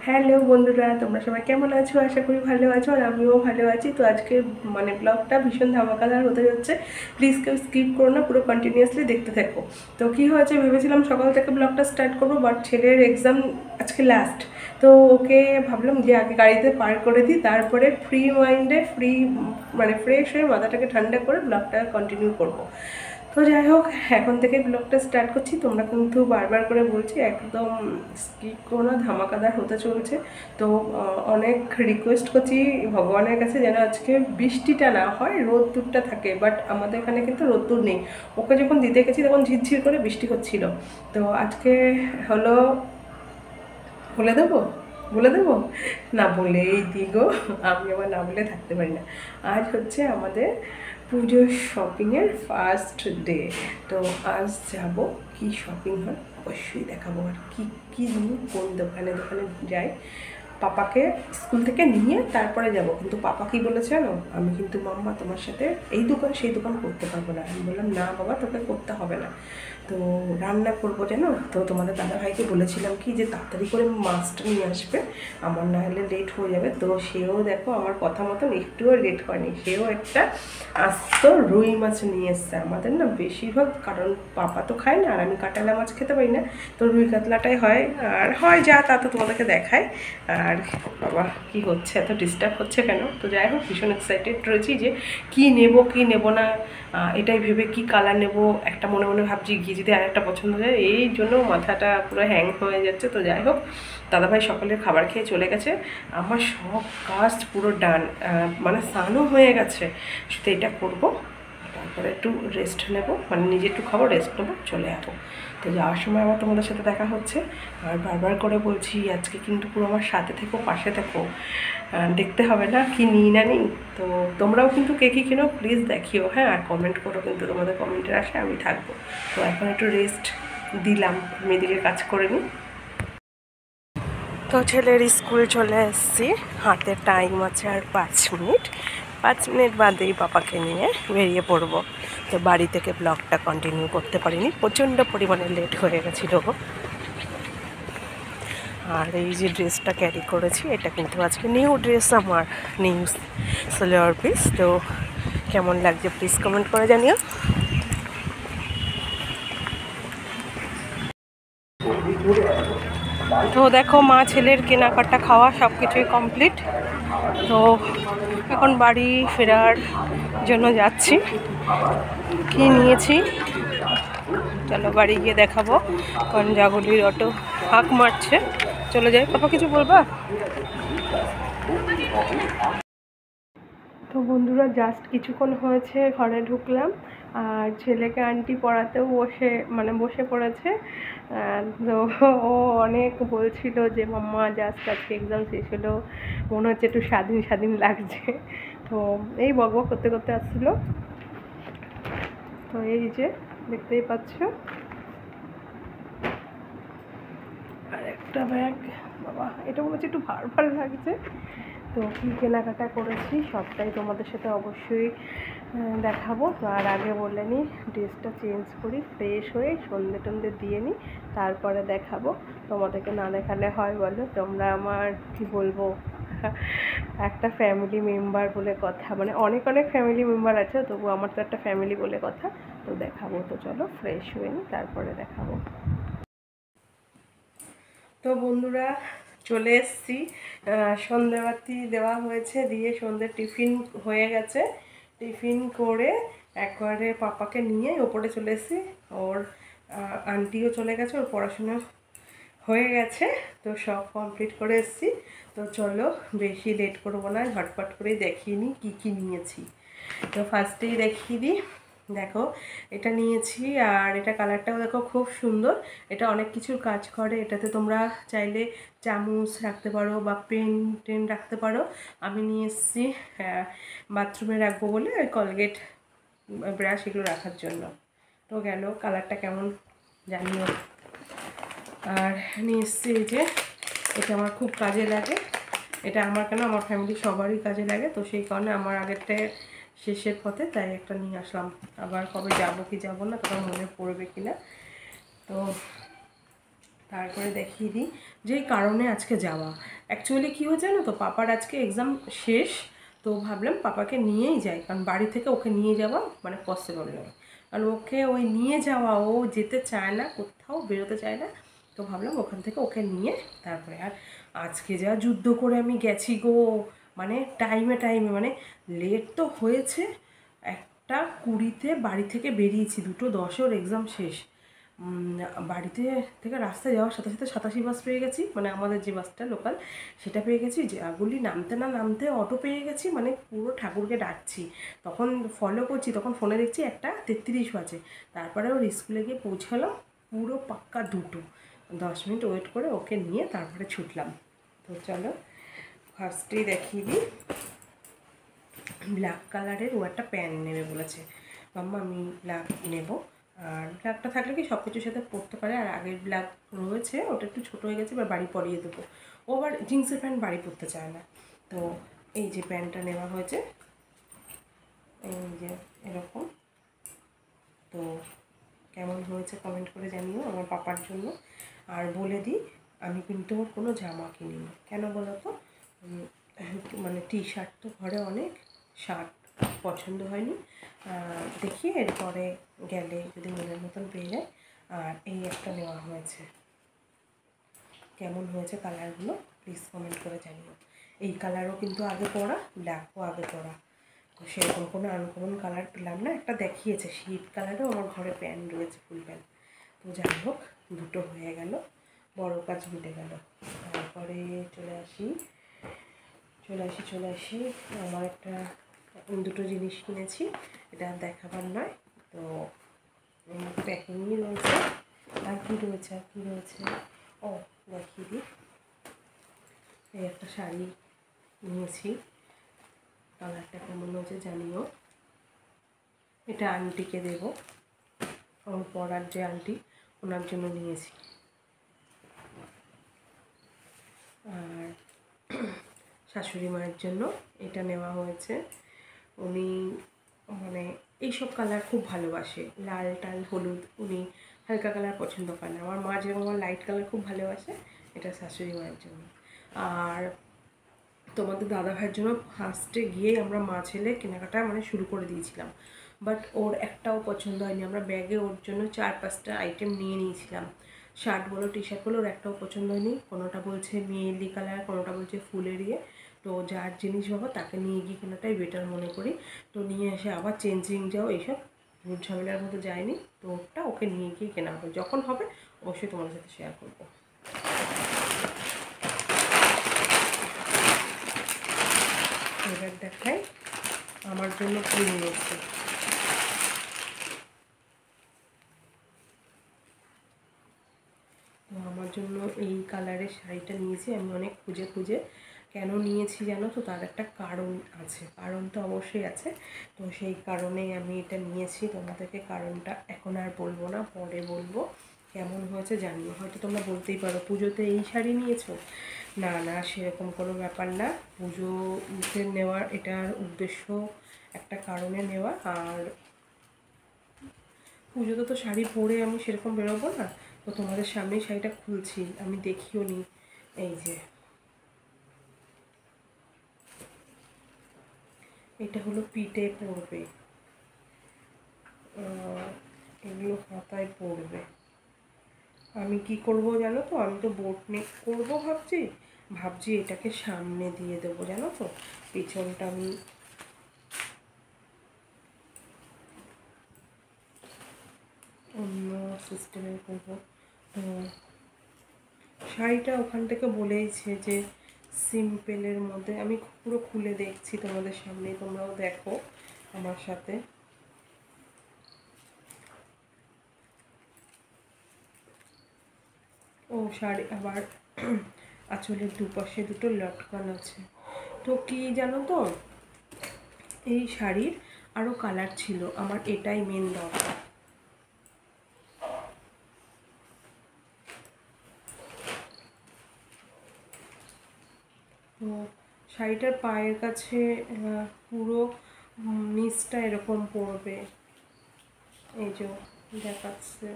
Hello বন্ধুরা, তোমরা সবাই কেমন আছো? আশা করি ভালো আছো, আর আমিও ভালো আছি। তো আজকে ব্লগটা ভীষণ ধামাকাদার হতে যাচ্ছে। প্লিজ কেউ স্কিপ করো না, পুরো কন্টিনিউয়াসলি দেখতে থাকো। তো কি হয়েছে, ভেবেছিলাম সকাল থেকে ব্লগটা স্টার্ট করবো, বাট ছেলের এক্সাম আজকে লাস্ট। তো ওকে ভাবলাম যে আগে গাড়িতে পার করে দিই, তারপরে ফ্রি মাইন্ডে ফ্রেশ হয়ে মাথাটাকে ঠান্ডা করে ব্লগটা কন্টিনিউ করবো। তো যাই হোক, এখন থেকে ব্লগটা স্টার্ট করছি। তোমরা কিন্তু বারবার করে বলছি একদম স্কিপ করো না, ধামাকাদার হতে চলছে। তো অনেক রিকোয়েস্ট করছি ভগবানের কাছে যেন আজকে বৃষ্টিটা না হয়, রোদ্দুরটা থাকে। বাট আমাদের এখানে কিন্তু রোদ্দুর নেই। ওকে যখন দিতে গেছি তখন ঝিরঝির করে বৃষ্টি হচ্ছিল। তো আজকে হলো, বলে দেবো বলে দেবো না বলেই দিগো, আমি আবার না বলে থাকতে পারি না। আজ হচ্ছে আমাদের পুজোর শপিংয়ের ফার্স্ট ডে। তো আজ যাব, কি শপিং হয় অবশ্যই দেখাবো। আর কী কী নিই, কোন দোকানে দোকানে যাই, পাপাকে স্কুল থেকে নিয়ে তারপরে যাব। কিন্তু পাপা কি বলেছে জানো, আমি কিন্তু মাম্মা তোমার সাথে এই দোকান সেই দোকান করতে পারবো না। আমি বললাম না বাবা, তোকে করতে হবে না। তো রান্না করবো জানো, তো তোমাদের দাদাভাইকে বলেছিলাম কি যে তাড়াতাড়ি করে মাছটা নিয়ে আসবে, আমার না হলে লেট হয়ে যাবে। তো সেও দেখো আমার কথা মতন একটুও লেট হয়নি, সেও একটা আস্ত রুই মাছ নিয়ে এসছে। আমাদের না বেশিরভাগ, কারণ পাপা তো খায় না আর আমি কাটালা মাছ খেতে পারি না, তো রুই কাতলাটাই হয়। আর হয় যা তা তো তোমাদেরকে দেখায়। আর বাবা কি হচ্ছে, এত ডিস্টার্ব হচ্ছে কেন? তো যাই হোক, ভীষণ এক্সাইটেড রয়েছি যে কি নেব কি নেব না, এটাই ভেবে কি কালার নেব। একটা মনে মনে ভাবছি গিয়ে যদি আর একটা পছন্দ হয়, এই জন্য মাথাটা পুরো হ্যাং হয়ে যাচ্ছে। তো যাই হোক, দাদাভাই সকালের খাবার খেয়ে চলে গেছে, আমার সব কাজ পুরো ডান, মানে স্নানও হয়ে গেছে। শুধু এটা করবো, তারপরে একটু রেস্ট নেব, মানে নিজে একটু খাবো, রেস্ট নেবো, চলে যাবো। তো যাওয়ার সময় আবার তোমাদের সাথে দেখা হচ্ছে। আর বারবার করে বলছি আজকে কিন্তু পুরো আমার সাথে থেকো, পাশে থেকো, দেখতে হবে না কি নিই না নিই। তো তোমরাও কিন্তু কে কী কিনো প্লিজ দেখিও, হ্যাঁ, আর কমেন্ট করো, কিন্তু তোমাদের কমেন্টের আশায় আমি থাকবো। তো এখন একটু রেস্ট দিলাম, মেয়েদিকে কাজ করে নিই। তো ছেলের স্কুল চলে এসেছি, হাতে টাইম আছে আর 5 মিনিট। 5 মিনিট বাদেই পাপাকে নিয়ে বেরিয়ে পড়বো। তো বাড়ি থেকে ব্লগটা কন্টিনিউ করতে পারিনি, প্রচণ্ড পরিমাণে লেট হয়ে গেছিলো। আর এই যে ড্রেসটা ক্যারি করেছি, এটা কিন্তু আজকে নিউ ড্রেস আমার, নিউ সালোয়ার পিস। তো কেমন লাগছে প্লিজ কমেন্ট করে জানিও। তো দেখো, মা ছেলের কেনাকাটা খাওয়া সব কিছুই কমপ্লিট। তো এখন বাড়ি ফেরার জন্য যাচ্ছি। কি নিয়েছি চলো বাড়ি গিয়ে দেখাবো, কারণ জাগুলির অটো হাঁক মারছে, চলে যাই। পাপা কিছু বলবা? তো বন্ধুরা, জাস্ট কিছুক্ষণ হয়েছে ঘরে ঢুকলাম, আর ছেলেকে আন্টি পড়াতেও বসে পড়েছে। তো ও অনেক বলছিল যে মাম্মা জাস্ট আজকে এক্সাম শেষ হলো, মনে হচ্ছে একটু স্বাধীন স্বাধীন লাগছে। তো এই বকবক করতে করতে আসছিলো। তো এই যে দেখতেই পাচ্ছ, আর একটা ব্যাগ, বাবা এটা মনে হচ্ছে একটু ভার ভার লাগছে। তো কী কেনাকাটা করেছি সবটাই তোমাদের সাথে অবশ্যই দেখাবো। তো আর আগে বলে নিই, ড্রেসটা চেঞ্জ করি, ফ্রেশ হয়ে সন্ধে টন্ধে দিয়ে নিই, তারপরে দেখাবো। তোমাদেরকে না দেখালে হয় বলো? তোমরা আমার কি বলবো, একটা ফ্যামিলি মেম্বার বলে কথা, মানে অনেক অনেক ফ্যামিলি মেম্বার আছে, তবু আমার তো একটা ফ্যামিলি বলে কথা। তো দেখাবো, তো চলো ফ্রেশ হয়ে নিই, তারপরে দেখাবো। তো বন্ধুরা, চলে এসেছি, সন্ধ্যাবাতি দেওয়া হয়েছে, দিয়ে সন্ধ্যে টিফিন হয়ে গেছে। টিফিন করে একবারে পাপাকে নিয়ে ওপরে চলে এসেছি। ওর আন্টিও চলে গেছে, ওর পড়াশোনা হয়ে গেছে, তো সব কমপ্লিট করে এসেছি। তো চলো বেশি লেট করবো না, ঝটপট করেই দেখিয়ে নিই কী কী নিয়েছি। তো ফার্স্টেই দেখিয়ে দিই, দেখো এটা নিয়েছি, আর এটা কালারটাও দেখো খুব সুন্দর। এটা অনেক কিছুর কাজ করে, এটাতে তোমরা চাইলে চামচ রাখতে পারো বা পেন টেন রাখতে পারো। আমি নিয়ে এসেছি বাথরুমে রাখবো বলে, কলগেট ব্রাশ এগুলো রাখার জন্য। তো গেল, কালারটা কেমন জানিও। আর নিয়ে এসেছি এই যে, এটা আমার খুব কাজে লাগে। এটা আমার কেন, আমার ফ্যামিলি সবারই কাজে লাগে। তো সেই কারণে আমার আগেরটা শেষের পথে, তাই একটা নিয়ে আসলাম। আবার কবে যাব কি যাব না, তখন মনে পড়বে কিনা। তো তারপরে দেখিয়ে দিই যেই কারণে আজকে যাওয়া। অ্যাকচুয়ালি কী হয়েছে জানো তো, পাপার আজকে এক্সাম শেষ, তো ভাবলাম পাপাকে নিয়েই যাই, কারণ বাড়ি থেকে ওকে নিয়ে যাওয়া মানে পসিবল নয়, কারণ ওকে ওই নিয়ে যাওয়া, ও যেতে চায় না, কোথাও বেরোতে চায় না, তো ভাবলাম ওখান থেকে ওকে নিয়ে তারপরে। আর আজকে যা যুদ্ধ করে আমি গেছি গো, মানে টাইমে টাইমে, মানে লেট তো হয়েছে, 1:20-তে বাড়ি থেকে বেরিয়েছি, 2:10-এ ওর এক্সাম শেষ। বাড়িতে থেকে রাস্তায় যাওয়ার সাথে সাথে 87 বাস পেয়ে গেছি, মানে আমাদের যে বাসটা লোকাল সেটা পেয়ে গেছি, যে আগুলি নামতে না নামতে অটো পেয়ে গেছি, মানে পুরো ঠাকুরকে ডাকছি, তখন ফলো করছি, তখন ফোনে দেখছি 1:33 বাজে, তারপরে ওর স্কুলে গিয়ে পৌঁছালাম পুরো পাক্কা 2টো। 10 মিনিট ওয়েট করে ওকে নিয়ে তারপরে ছুটলাম। তো চলো ফার্স্টেই দেখিয়ে দিই, ব্ল্যাক কালারের ও একটা প্যান্ট নেবে বলেছে, মাম্মা আমি ব্ল্যাক নেব। আর ব্ল্যাকটা থাকলে কি সব কিছুর সাথে পরতে পারে, আর আগের ব্ল্যাক রয়েছে ওটা একটু ছোটো হয়ে গেছে, এবার বাড়ি পরিয়ে দেবো, ও আবার জিন্সের প্যান্ট বাড়ি পরতে চায় না। তো এই যে প্যান্টটা নেওয়া হয়েছে, এই যে এরকম, তো কেমন হয়েছে কমেন্ট করে জানিও আমার পাপার জন্য। আর বলে দিই আমি কিন্তু ওর কোনো জামা কিনিনি, কেন বলো তো, মানে টি শার্ট তো ঘরে অনেক, শার্ট পছন্দ হয়নি, দেখি এরপরে গেলে যদি মনের মতন পেয়ে যায়। আর এই একটা নেওয়া হয়েছে, কেমন হয়েছে কালারগুলো প্লিজ কমেন্ট করে জানিও। এই কালারও কিন্তু আগে পরা, ব্ল্যাকও আগে পরা, তো সেরকম কোনো আনকমন কালার পেলাম না, একটা দেখিয়েছে শীত কালারও আমার ঘরে প্যান্ট রয়েছে, ফুল প্যান্ট। তো যাই হোক 2টো হয়ে গেল, বড় কাজ মিটে গেল। তারপরে চলে আসি আমার একটা 2টো জিনিস কিনেছি, এটা দেখাবার নয়, তো প্যাকিংই রয়েছে। আর কী রয়েছে, ও দেখিয়ে দিই, এই একটা শাড়ি নিয়েছি, কালারটা কেমন হয়েছে জানিও, এটা আন্টিকে দেব, আমার পড়ার যে আন্টি ওনার জন্য নিয়েছি। আর শাশুড়ি মায়ের জন্য এটা নেওয়া হয়েছে, উনি মানে এইসব কালার খুব ভালোবাসে, লাল টাল হলুদ উনি হালকা কালার পছন্দ করে না, আমার মা যেরকম আমার লাইট কালার খুব ভালোবাসে, এটা শাশুড়ি মায়ের জন্য। আর তোমাদের দাদা ভাইয়ের জন্য ফার্স্টে গিয়েই আমরা মা ছেলে কেনাকাটা মানে শুরু করে দিয়েছিলাম, বাট ওর একটাও পছন্দ হয়নি, আমরা ব্যাগে ওর জন্য 4-5টা আইটেম নিয়ে নিয়েছিলাম, শার্ট বলো টি শার্ট বলো, ওর একটাও পছন্দ হয়নি, কোনোটা বলছে মেহেন্দি কালার, কোনোটা বলছে ফুলের ইয়ে, তো যার জিনিস বাবা তাকে নিয়ে গিয়ে কেনাটাই বেটার মনে করি। তো নিয়ে এসে আবার চেঞ্জিং যাও এইসব ঝুট ঝামেলার মধ্যে যায়নি, তো ওটা ওকে নিয়ে গিয়ে কেনা হবে, যখন হবে অবশ্যই তোমাদের সাথে শেয়ার করবো। এবার দেখাই আমার জন্য কী নিয়েছে, তো আমার জন্য এই কালারের শাড়িটা নিয়েছি আমি অনেক খুঁজে খুঁজে, কেন নিয়েছি জানো তো, তার একটা কারণ আছে, কারণ তো অবশ্যই আছে, তো সেই কারণেই আমি এটা নিয়েছি, তোমাদেরকে কারণটা এখন আর বলবো না, পরে বলবো। কেমন হয়েছে জানিও, হয়তো তোমরা বলতেই পারো পুজোতে এই শাড়ি নিয়েছো, না না সেরকম কোনো ব্যাপার না, পুজোতে নেওয়ার এটার উদ্দেশ্য একটা কারণে নেওয়া, আর পুজোতে তো শাড়ি পরে আমি সেরকম বেরোবো না, তো তোমাদের সামনেই শাড়িটা খুলছি, আমি দেখিও নি, এই যে এটা হলো পিঠে পরবে, এগুলো হাতায় পরবে। আমি কি করব জানো তো, আমি তো বোট নেক করবো ভাবছি এটাকে সামনে দিয়ে দেবো জানো তো, পিছনটা আমি অন্য সিস্টেমে করবো। তো শাড়িটা ওখান থেকে বলেইছে যে সিম্পলের মধ্যে, আমি পুরো খুলে দেখছি তোমাদের সামনে, তোমরাও দেখো আমার সাথে। ও শাড়ি আবার আঁচলের দুপাশে 2টো লটকান আছে, তো কি জানো তো, এই শাড়ির আরও কালার ছিল, আমার এটাই মেন দরকার। তো শাড়িটার পায়ের কাছে পুরো নিচটা এরকম পড়বে, এই যে দেখাচ্ছে,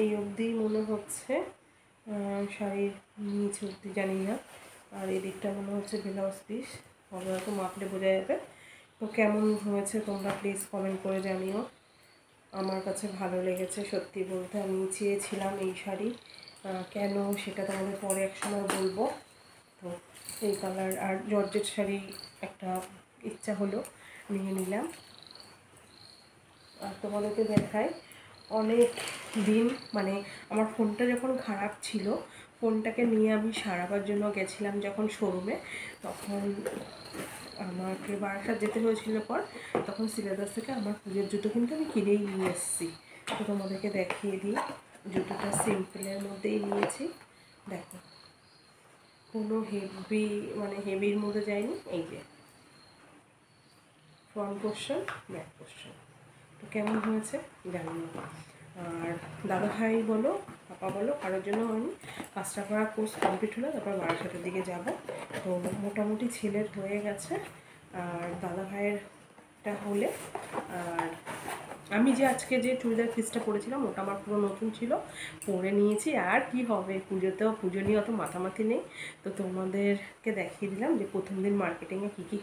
এই অবধি মনে হচ্ছে, শাড়ির নিচ অবধি জানি না। আর এই দিকটা মনে হচ্ছে ব্লাউজ পিস, ওগুলো তো মাপলে বোঝা যাবে। তো কেমন হয়েছে তোমরা প্লিজ কমেন্ট করে জানিও। আমার কাছে ভালো লেগেছে সত্যি বলতে। আমি চেয়েছিলাম এই শাড়ি, কেন সেটা তোমাদের পরে একসময় বলবো। তো এই কালার আর জর্জেট শাড়ি একটা ইচ্ছা হলো, নিয়ে নিলাম। আর তোমাদেরকে দেখাই, অনেক দিন মানে আমার ফোনটা যখন খারাপ ছিল, ফোনটাকে নিয়ে আমি সারাবার জন্য গেছিলাম যখন শোরুমে, তখন আমাকে বারাসাত যেতে হয়েছিল। পর তখন সিলেবাস থেকে আমার পুজোর জুতো কিন্তু আমি কিনেই নিয়ে এসেছি। তো তোমাদেরকে দেখিয়ে দিই, জুতোটা সিম্পলের মধ্যেই নিয়েছি। দেখো, কোনো হেভি মানে হেভির মধ্যে যায়নি। এই যে ফ্রন্ট পোর্শন, ব্যাক পোর্শন। তো কেমন হয়েছে জানি না। আর দাদাভাই বলো, পাপা বলো, কারোর জন্য হয়নি। 5টা করা কোর্স কমপ্লিট হলো, তারপর বারাসাতের দিকে যাব। তো মোটামুটি ছেলের হয়ে গেছে, আর দাদাভাইয়েরটা হলে। আর আমি যে আজকে যে চুড়িদার পিসটা পরেছিলাম ওটা আমার পুরো নতুন ছিল, পরে নিয়েছি। আর কি হবে, পুজোতেও পুজো নিয়ে অত মাথামাতি নেই। তো তোমাদেরকে দেখিয়ে দিলাম যে প্রথম দিন মার্কেটিংয়ে কী কী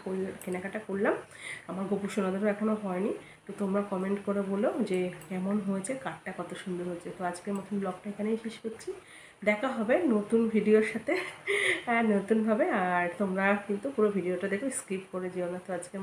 কেনাকাটা করলাম। আমার গোপু সোনাদেরও এখনও হয়নি। তো তোমরা কমেন্ট করে বলো যে কেমন হয়েছে, কারটা কত সুন্দর হয়েছে। তো আজকের মতন ব্লগটা এখানেই শেষ করছি। দেখা হবে নতুন ভিডিওর সাথে, নতুনভাবে। আর তোমরা কিন্তু পুরো ভিডিওটা দেখো, স্কিপ করে যেও না। তো আজকের